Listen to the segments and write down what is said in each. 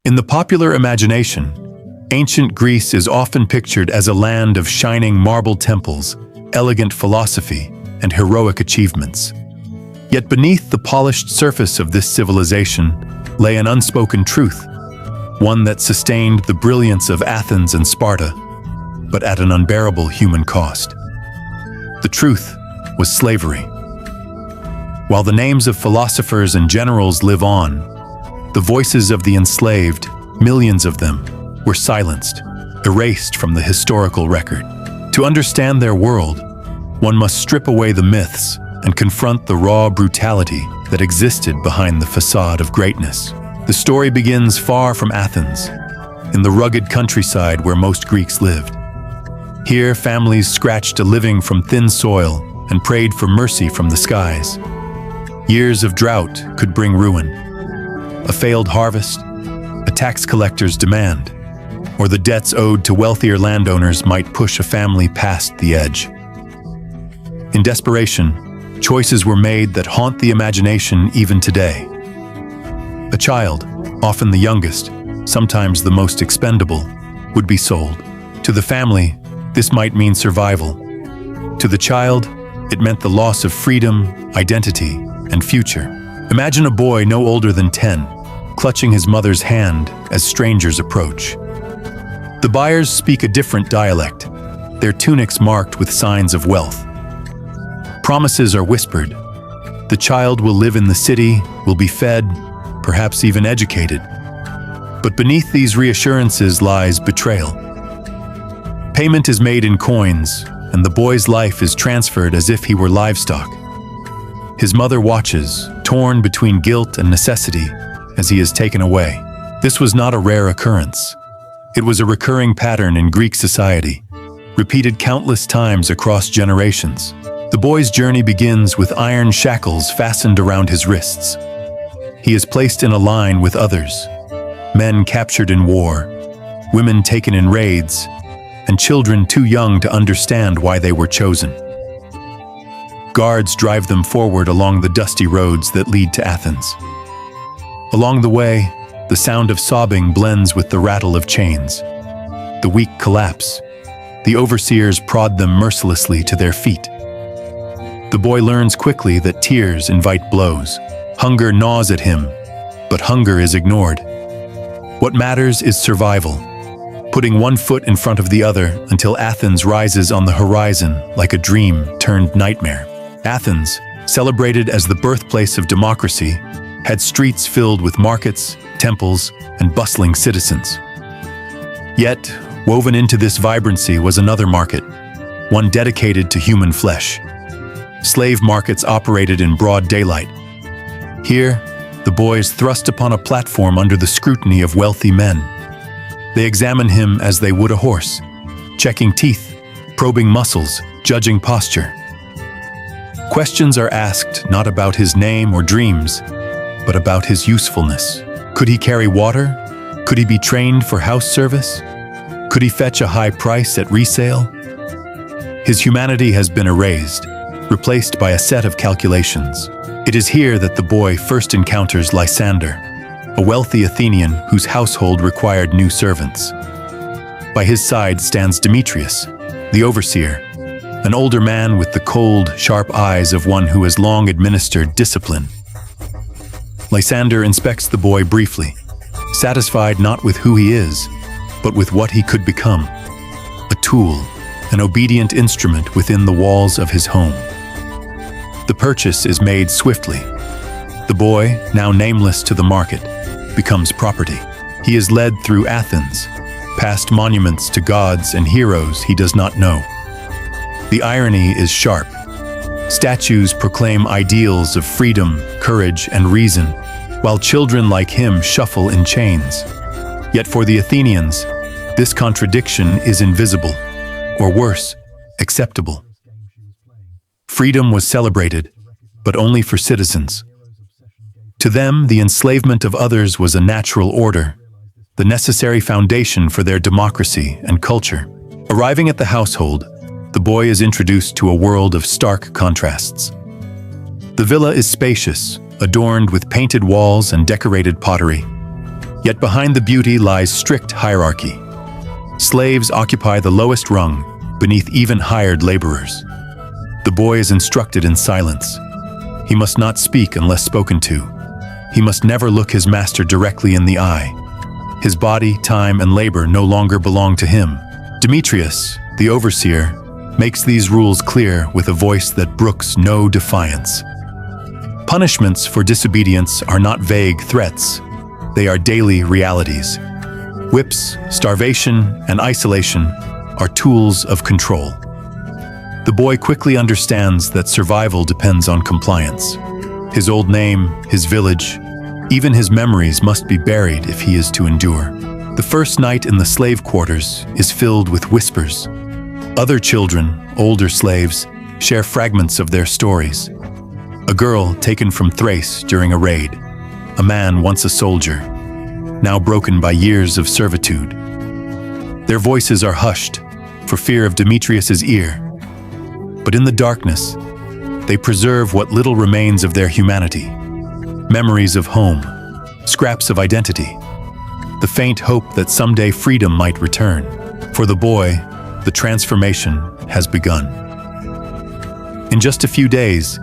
In the popular imagination, ancient Greece is often pictured as a land of shining marble temples, elegant philosophy, and heroic achievements. Yet beneath the polished surface of this civilization lay an unspoken truth, one that sustained the brilliance of Athens and Sparta, but at an unbearable human cost. The truth was slavery. While the names of philosophers and generals live on, the voices of the enslaved, millions of them, were silenced, erased from the historical record. To understand their world, one must strip away the myths and confront the raw brutality that existed behind the facade of greatness. The story begins far from Athens, in the rugged countryside where most Greeks lived. Here, families scratched a living from thin soil and prayed for mercy from the skies. Years of drought could bring ruin. A failed harvest, a tax collector's demand, or the debts owed to wealthier landowners might push a family past the edge. In desperation, choices were made that haunt the imagination even today. A child, often the youngest, sometimes the most expendable, would be sold. To the family, this might mean survival. To the child, it meant the loss of freedom, identity, and future. Imagine a boy no older than 10, clutching his mother's hand as strangers approach. The buyers speak a different dialect, their tunics marked with signs of wealth. Promises are whispered. The child will live in the city, will be fed, perhaps even educated. But beneath these reassurances lies betrayal. Payment is made in coins, and the boy's life is transferred as if he were livestock. His mother watches, torn between guilt and necessity, as he is taken away. This was not a rare occurrence. It was a recurring pattern in Greek society, repeated countless times across generations. The boy's journey begins with iron shackles fastened around his wrists. He is placed in a line with others, men captured in war, women taken in raids, and children too young to understand why they were chosen. Guards drive them forward along the dusty roads that lead to Athens. Along the way, the sound of sobbing blends with the rattle of chains. The weak collapse. The overseers prod them mercilessly to their feet. The boy learns quickly that tears invite blows. Hunger gnaws at him, but hunger is ignored. What matters is survival, putting one foot in front of the other until Athens rises on the horizon like a dream turned nightmare. Athens, celebrated as the birthplace of democracy, had streets filled with markets, temples, and bustling citizens. Yet, woven into this vibrancy was another market, one dedicated to human flesh. Slave markets operated in broad daylight. Here, the boy is thrust upon a platform under the scrutiny of wealthy men. They examine him as they would a horse, checking teeth, probing muscles, judging posture. Questions are asked not about his name or dreams, but about his usefulness. Could he carry water? Could he be trained for house service? Could he fetch a high price at resale? His humanity has been erased, replaced by a set of calculations. It is here that the boy first encounters Lysander, a wealthy Athenian whose household required new servants. By his side stands Demetrius, the overseer, an older man with the cold, sharp eyes of one who has long administered discipline. Lysander inspects the boy briefly, satisfied not with who he is, but with what he could become. A tool, an obedient instrument within the walls of his home. The purchase is made swiftly. The boy, now nameless to the market, becomes property. He is led through Athens, past monuments to gods and heroes he does not know. The irony is sharp. Statues proclaim ideals of freedom, courage, and reason, while children like him shuffle in chains. Yet for the Athenians, this contradiction is invisible, or worse, acceptable. Freedom was celebrated, but only for citizens. To them, the enslavement of others was a natural order, the necessary foundation for their democracy and culture. Arriving at the household, the boy is introduced to a world of stark contrasts. The villa is spacious, adorned with painted walls and decorated pottery. Yet behind the beauty lies strict hierarchy. Slaves occupy the lowest rung, beneath even hired laborers. The boy is instructed in silence. He must not speak unless spoken to. He must never look his master directly in the eye. His body, time, and labor no longer belong to him. Demetrius, the overseer, makes these rules clear with a voice that brooks no defiance. Punishments for disobedience are not vague threats. They are daily realities. Whips, starvation, and isolation are tools of control. The boy quickly understands that survival depends on compliance. His old name, his village, even his memories must be buried if he is to endure. The first night in the slave quarters is filled with whispers. Other children, older slaves, share fragments of their stories. A girl taken from Thrace during a raid. A man once a soldier, now broken by years of servitude. Their voices are hushed for fear of Demetrius's ear. But in the darkness, they preserve what little remains of their humanity. Memories of home, scraps of identity, the faint hope that someday freedom might return. For the boy, the transformation has begun. In just a few days,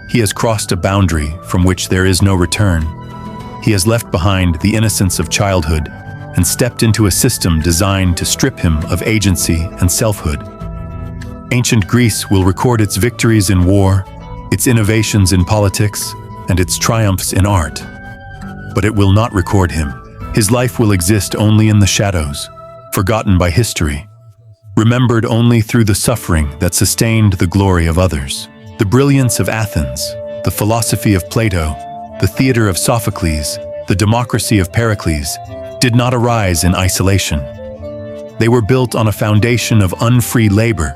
he has crossed a boundary from which there is no return. He has left behind the innocence of childhood and stepped into a system designed to strip him of agency and selfhood. Ancient Greece will record its victories in war, its innovations in politics, and its triumphs in art. But it will not record him. His life will exist only in the shadows, forgotten by history, remembered only through the suffering that sustained the glory of others. The brilliance of Athens, the philosophy of Plato, the theater of Sophocles, the democracy of Pericles, did not arise in isolation. They were built on a foundation of unfree labor,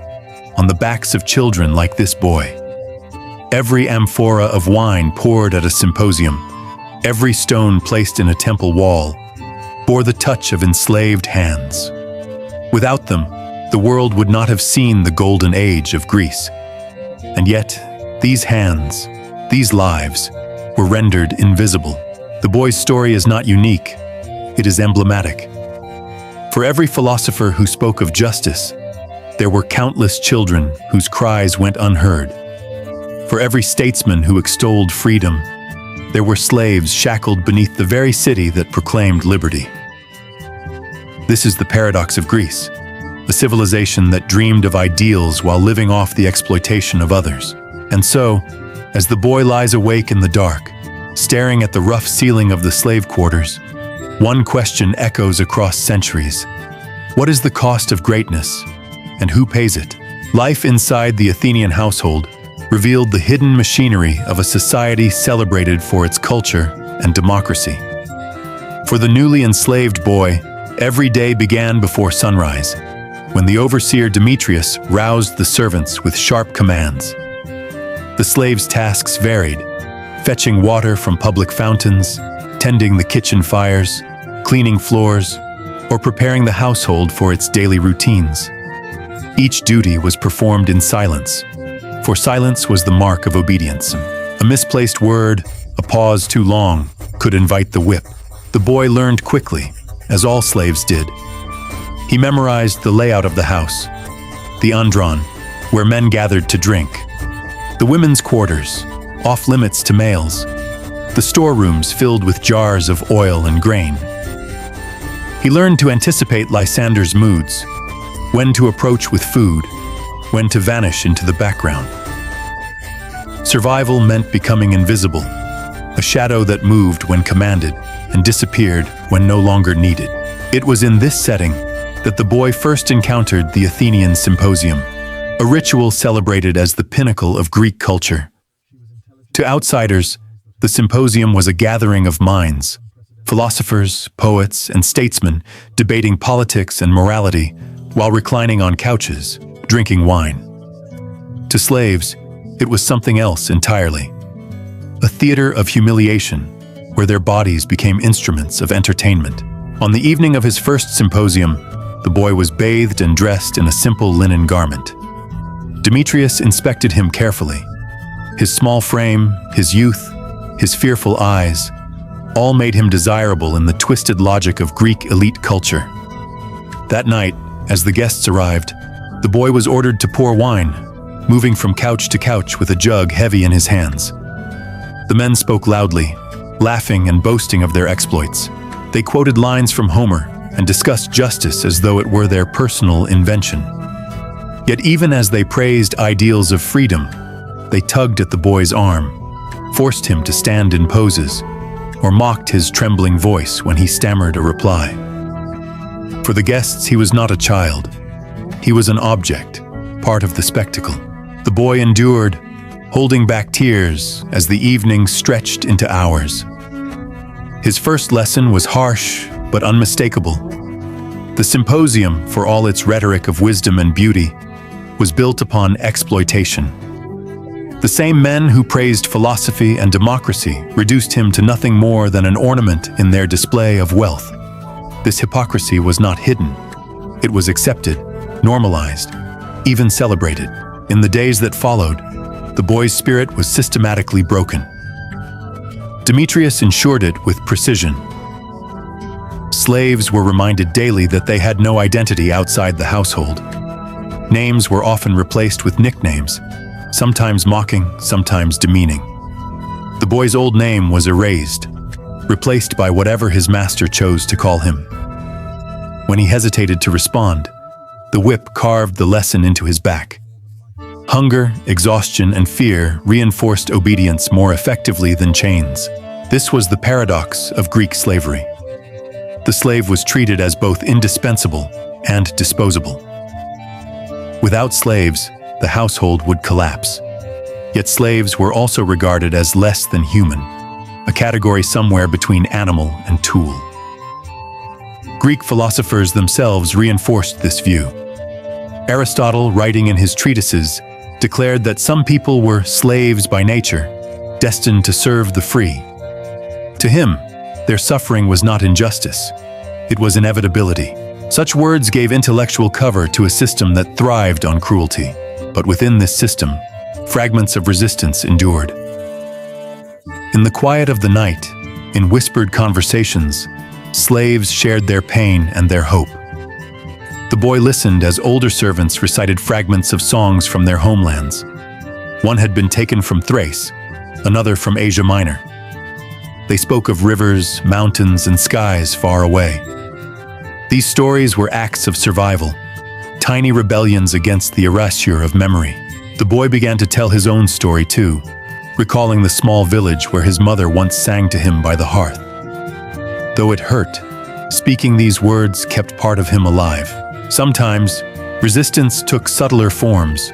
on the backs of children like this boy. Every amphora of wine poured at a symposium, every stone placed in a temple wall, bore the touch of enslaved hands. Without them, the world would not have seen the golden age of Greece. And yet, these hands, these lives, were rendered invisible. The boy's story is not unique, it is emblematic. For every philosopher who spoke of justice, there were countless children whose cries went unheard. For every statesman who extolled freedom, there were slaves shackled beneath the very city that proclaimed liberty. This is the paradox of Greece, a civilization that dreamed of ideals while living off the exploitation of others. And so, as the boy lies awake in the dark, staring at the rough ceiling of the slave quarters, one question echoes across centuries. What is the cost of greatness, and who pays it? Life inside the Athenian household revealed the hidden machinery of a society celebrated for its culture and democracy. For the newly enslaved boy, every day began before sunrise, when the overseer Demetrius roused the servants with sharp commands. The slaves' tasks varied, fetching water from public fountains, tending the kitchen fires, cleaning floors, or preparing the household for its daily routines. Each duty was performed in silence, for silence was the mark of obedience. A misplaced word, a pause too long, could invite the whip. The boy learned quickly, as all slaves did. He memorized the layout of the house, the andron, where men gathered to drink, the women's quarters, off limits to males, the storerooms filled with jars of oil and grain. He learned to anticipate Lysander's moods, when to approach with food, when to vanish into the background. Survival meant becoming invisible, a shadow that moved when commanded and disappeared when no longer needed. It was in this setting that the boy first encountered the Athenian Symposium, a ritual celebrated as the pinnacle of Greek culture. To outsiders, the symposium was a gathering of minds, philosophers, poets, and statesmen debating politics and morality while reclining on couches, drinking wine. To slaves, it was something else entirely. A theater of humiliation, where their bodies became instruments of entertainment. On the evening of his first symposium, the boy was bathed and dressed in a simple linen garment. Demetrius inspected him carefully. His small frame, his youth, his fearful eyes, all made him desirable in the twisted logic of Greek elite culture. That night, as the guests arrived, the boy was ordered to pour wine, moving from couch to couch with a jug heavy in his hands. The men spoke loudly, laughing and boasting of their exploits. They quoted lines from Homer and discussed justice as though it were their personal invention. Yet even as they praised ideals of freedom, they tugged at the boy's arm, forced him to stand in poses, or mocked his trembling voice when he stammered a reply. For the guests, he was not a child. He was an object, part of the spectacle. The boy endured, holding back tears as the evening stretched into hours. His first lesson was harsh but unmistakable. The symposium, for all its rhetoric of wisdom and beauty, was built upon exploitation. The same men who praised philosophy and democracy reduced him to nothing more than an ornament in their display of wealth. This hypocrisy was not hidden. It was accepted, normalized, even celebrated. In the days that followed, the boy's spirit was systematically broken. Demetrius ensured it with precision. Slaves were reminded daily that they had no identity outside the household. Names were often replaced with nicknames, sometimes mocking, sometimes demeaning. The boy's old name was erased, replaced by whatever his master chose to call him. When he hesitated to respond, the whip carved the lesson into his back. Hunger, exhaustion, and fear reinforced obedience more effectively than chains. This was the paradox of Greek slavery. The slave was treated as both indispensable and disposable. Without slaves, the household would collapse. Yet slaves were also regarded as less than human, a category somewhere between animal and tool. Greek philosophers themselves reinforced this view. Aristotle, writing in his treatises, declared that some people were slaves by nature, destined to serve the free. To him, their suffering was not injustice, it was inevitability. Such words gave intellectual cover to a system that thrived on cruelty. But within this system, fragments of resistance endured. In the quiet of the night, in whispered conversations, slaves shared their pain and their hope. The boy listened as older servants recited fragments of songs from their homelands. One had been taken from Thrace, another from Asia Minor. They spoke of rivers, mountains, and skies far away. These stories were acts of survival, tiny rebellions against the erasure of memory. The boy began to tell his own story too, recalling the small village where his mother once sang to him by the hearth. Though it hurt, speaking these words kept part of him alive. Sometimes, resistance took subtler forms.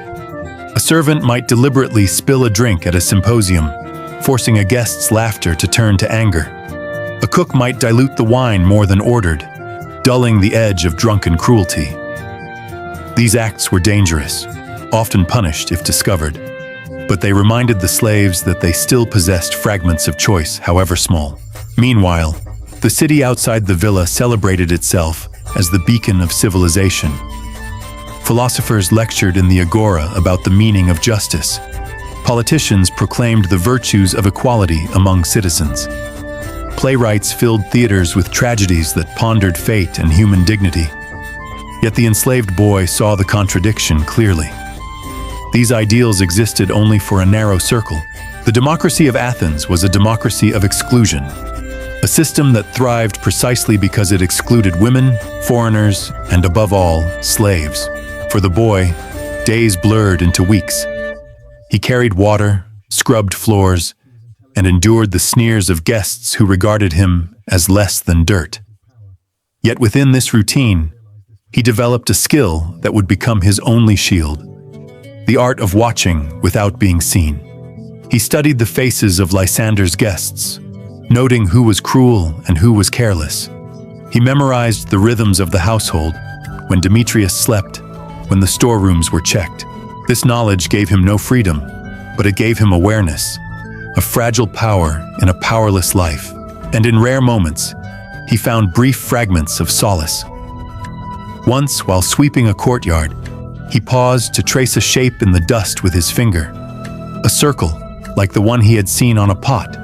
A servant might deliberately spill a drink at a symposium, forcing a guest's laughter to turn to anger. A cook might dilute the wine more than ordered, dulling the edge of drunken cruelty. These acts were dangerous, often punished if discovered, but they reminded the slaves that they still possessed fragments of choice, however small. Meanwhile, the city outside the villa celebrated itself as the beacon of civilization. Philosophers lectured in the agora about the meaning of justice. Politicians proclaimed the virtues of equality among citizens. Playwrights filled theaters with tragedies that pondered fate and human dignity. Yet the enslaved boy saw the contradiction clearly. These ideals existed only for a narrow circle. The democracy of Athens was a democracy of exclusion, a system that thrived precisely because it excluded women, foreigners, and above all, slaves. For the boy, days blurred into weeks. He carried water, scrubbed floors, and endured the sneers of guests who regarded him as less than dirt. Yet within this routine, he developed a skill that would become his only shield, the art of watching without being seen. He studied the faces of Lysander's guests, noting who was cruel and who was careless. He memorized the rhythms of the household, when Demetrius slept, when the storerooms were checked. This knowledge gave him no freedom, but it gave him awareness, a fragile power in a powerless life. And in rare moments, he found brief fragments of solace. Once, while sweeping a courtyard, he paused to trace a shape in the dust with his finger, a circle like the one he had seen on a pot.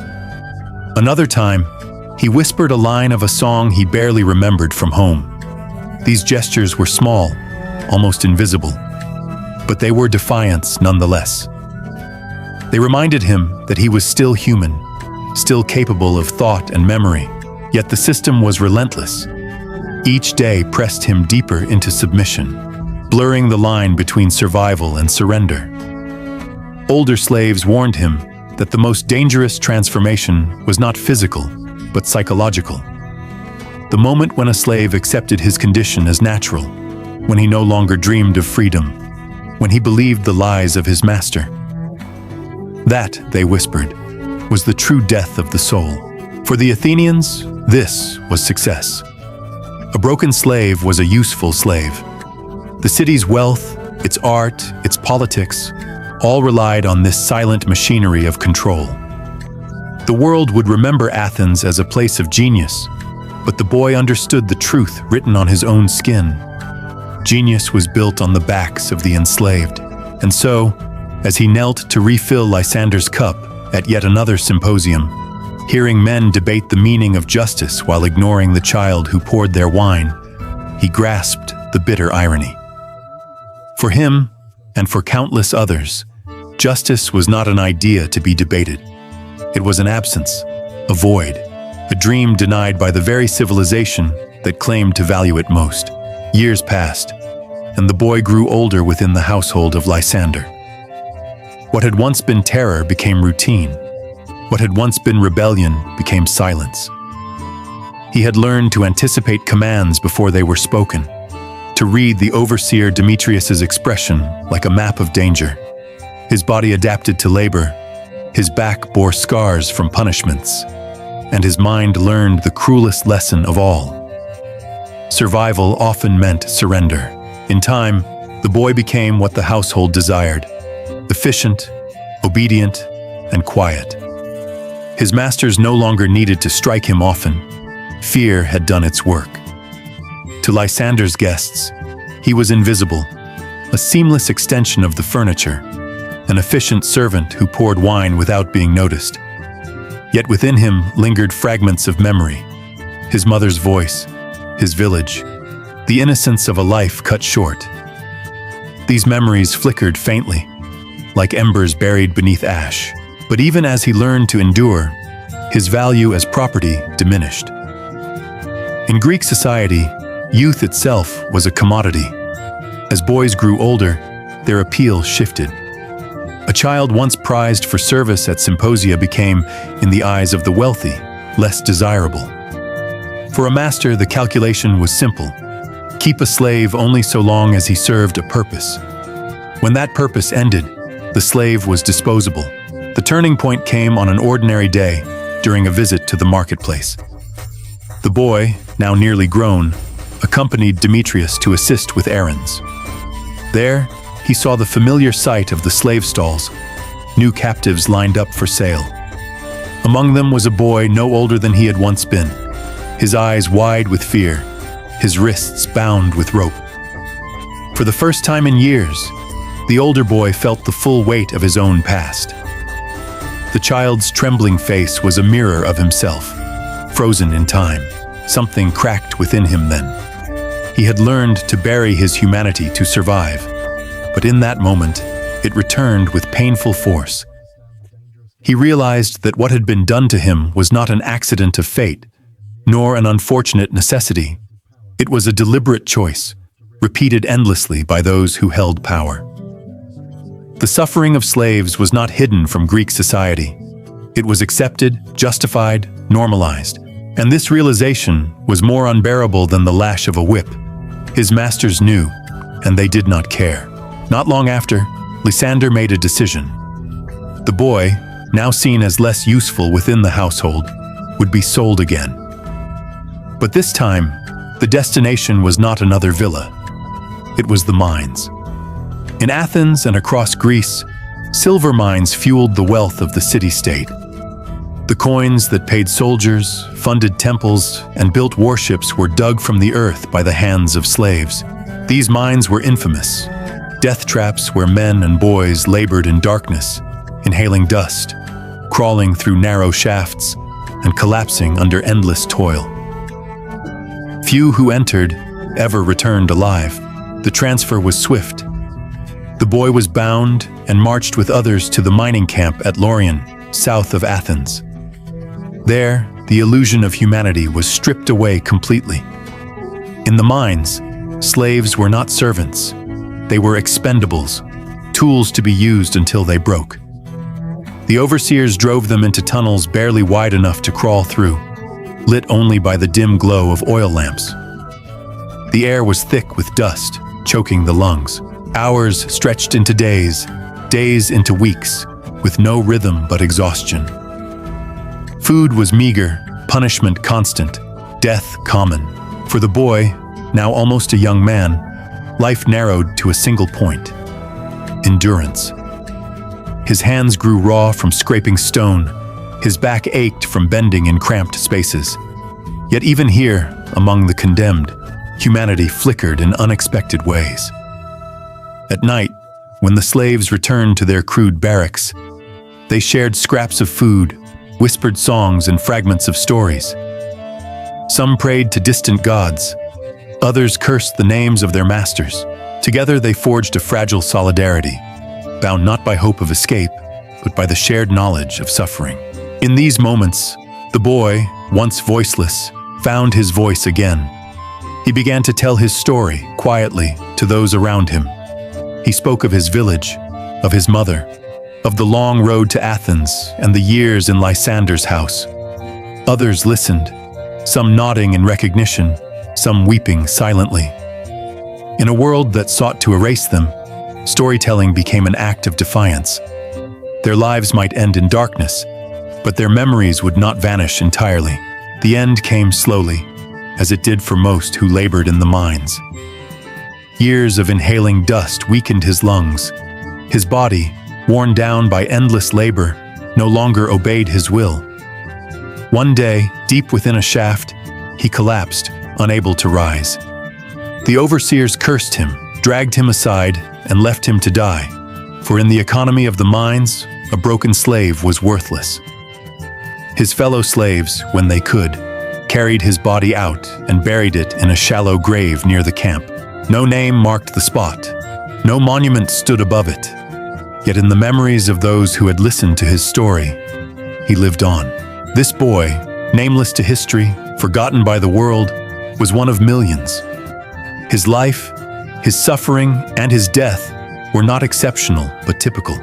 Another time, He whispered a line of a song he barely remembered from home. These gestures were small, almost invisible, but they were defiance nonetheless. They reminded him that he was still human, still capable of thought and memory, yet the system was relentless. Each day pressed him deeper into submission, blurring the line between survival and surrender. Older slaves warned him that the most dangerous transformation was not physical, but psychological. The moment when a slave accepted his condition as natural, when he no longer dreamed of freedom, when he believed the lies of his master. That, they whispered, was the true death of the soul. For the Athenians, this was success. A broken slave was a useful slave. The city's wealth, its art, its politics, all relied on this silent machinery of control. The world would remember Athens as a place of genius, but the boy understood the truth written on his own skin. Genius was built on the backs of the enslaved, and so, as he knelt to refill Lysander's cup at yet another symposium, hearing men debate the meaning of justice while ignoring the child who poured their wine, he grasped the bitter irony. For him, and for countless others, justice was not an idea to be debated. It was an absence, a void, a dream denied by the very civilization that claimed to value it most. Years passed, and the boy grew older within the household of Lysander. What had once been terror became routine. What had once been rebellion became silence. He had learned to anticipate commands before they were spoken, to read the overseer Demetrius's expression like a map of danger. His body adapted to labor, his back bore scars from punishments, and his mind learned the cruelest lesson of all. Survival often meant surrender. In time, the boy became what the household desired: efficient, obedient, and quiet. His masters no longer needed to strike him often. Fear had done its work. To Lysander's guests, he was invisible, a seamless extension of the furniture, an efficient servant who poured wine without being noticed. Yet within him lingered fragments of memory: his mother's voice, his village, the innocence of a life cut short. These memories flickered faintly, like embers buried beneath ash. But even as he learned to endure, his value as property diminished. In Greek society, youth itself was a commodity. As boys grew older, their appeal shifted. A child once prized for service at symposia became, in the eyes of the wealthy, less desirable. For a master, the calculation was simple: keep a slave only so long as he served a purpose. When that purpose ended, the slave was disposable. The turning point came on an ordinary day during a visit to the marketplace. The boy, now nearly grown, accompanied Demetrius to assist with errands. There, he saw the familiar sight of the slave stalls, new captives lined up for sale. Among them was a boy no older than he had once been, his eyes wide with fear, his wrists bound with rope. For the first time in years, the older boy felt the full weight of his own past. The child's trembling face was a mirror of himself, frozen in time. Something cracked within him then. He had learned to bury his humanity to survive, but in that moment, it returned with painful force. He realized that what had been done to him was not an accident of fate, nor an unfortunate necessity. It was a deliberate choice, repeated endlessly by those who held power. The suffering of slaves was not hidden from Greek society. It was accepted, justified, normalized, and this realization was more unbearable than the lash of a whip. His masters knew, and they did not care. Not long after, Lysander made a decision. The boy, now seen as less useful within the household, would be sold again. But this time, the destination was not another villa. It was the mines. In Athens and across Greece, silver mines fueled the wealth of the city-state. The coins that paid soldiers, funded temples, and built warships were dug from the earth by the hands of slaves. These mines were infamous, death traps where men and boys labored in darkness, inhaling dust, crawling through narrow shafts, and collapsing under endless toil. Few who entered ever returned alive. The transfer was swift. The boy was bound and marched with others to the mining camp at Lorien, south of Athens. There, the illusion of humanity was stripped away completely. In the mines, slaves were not servants. They were expendables, tools to be used until they broke. The overseers drove them into tunnels barely wide enough to crawl through, lit only by the dim glow of oil lamps. The air was thick with dust, choking the lungs. Hours stretched into days, days into weeks, with no rhythm but exhaustion. Food was meager, punishment constant, death common. For the boy, now almost a young man, life narrowed to a single point: endurance. His hands grew raw from scraping stone, his back ached from bending in cramped spaces. Yet even here, among the condemned, humanity flickered in unexpected ways. At night, when the slaves returned to their crude barracks, they shared scraps of food, whispered songs and fragments of stories. Some prayed to distant gods, others cursed the names of their masters. Together they forged a fragile solidarity, bound not by hope of escape, but by the shared knowledge of suffering. In these moments, the boy, once voiceless, found his voice again. He began to tell his story quietly to those around him. He spoke of his village, of his mother, of the long road to Athens and the years in Lysander's house. Others listened, some nodding in recognition, some weeping silently. In a world that sought to erase them, storytelling became an act of defiance. Their lives might end in darkness, but their memories would not vanish entirely. The end came slowly, as it did for most who labored in the mines. Years of inhaling dust weakened his lungs. His body, worn down by endless labor, no longer obeyed his will. One day, deep within a shaft, he collapsed, unable to rise. The overseers cursed him, dragged him aside, and left him to die, for in the economy of the mines, a broken slave was worthless. His fellow slaves, when they could, carried his body out and buried it in a shallow grave near the camp. No name marked the spot. No monument stood above it. Yet in the memories of those who had listened to his story, he lived on. This boy, nameless to history, forgotten by the world, was one of millions. His life, his suffering, and his death were not exceptional, but typical.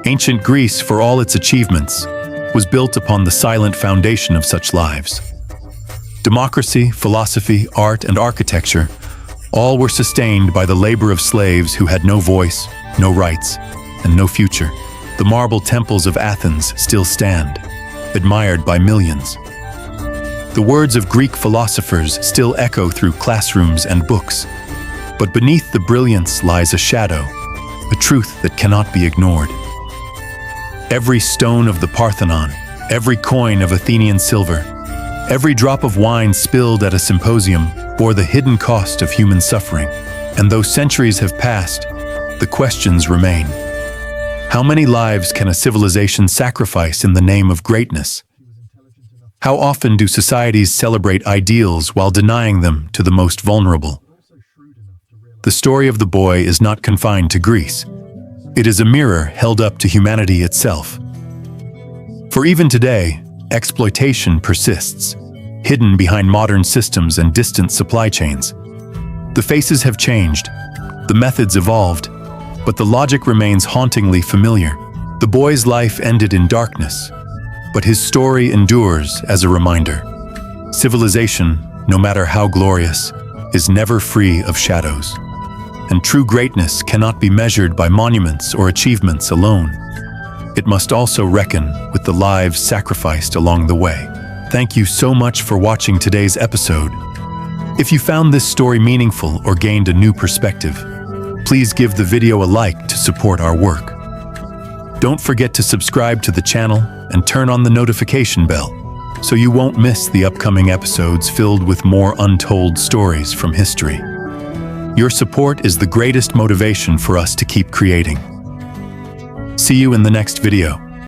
Ancient Greece, for all its achievements, was built upon the silent foundation of such lives. Democracy, philosophy, art, and architecture all were sustained by the labor of slaves who had no voice, no rights, and no future. The marble temples of Athens still stand, admired by millions. The words of Greek philosophers still echo through classrooms and books. But beneath the brilliance lies a shadow, a truth that cannot be ignored. Every stone of the Parthenon, every coin of Athenian silver, every drop of wine spilled at a symposium bore the hidden cost of human suffering. And though centuries have passed, the questions remain. How many lives can a civilization sacrifice in the name of greatness? How often do societies celebrate ideals while denying them to the most vulnerable? The story of the boy is not confined to Greece. It is a mirror held up to humanity itself. For even today, exploitation persists, hidden behind modern systems and distant supply chains. The faces have changed, the methods evolved, but the logic remains hauntingly familiar. The boy's life ended in darkness, but his story endures as a reminder. Civilization, no matter how glorious, is never free of shadows. And true greatness cannot be measured by monuments or achievements alone. It must also reckon with the lives sacrificed along the way. Thank you so much for watching today's episode. If you found this story meaningful or gained a new perspective, please give the video a like to support our work. Don't forget to subscribe to the channel and turn on the notification bell so you won't miss the upcoming episodes filled with more untold stories from history. Your support is the greatest motivation for us to keep creating. See you in the next video.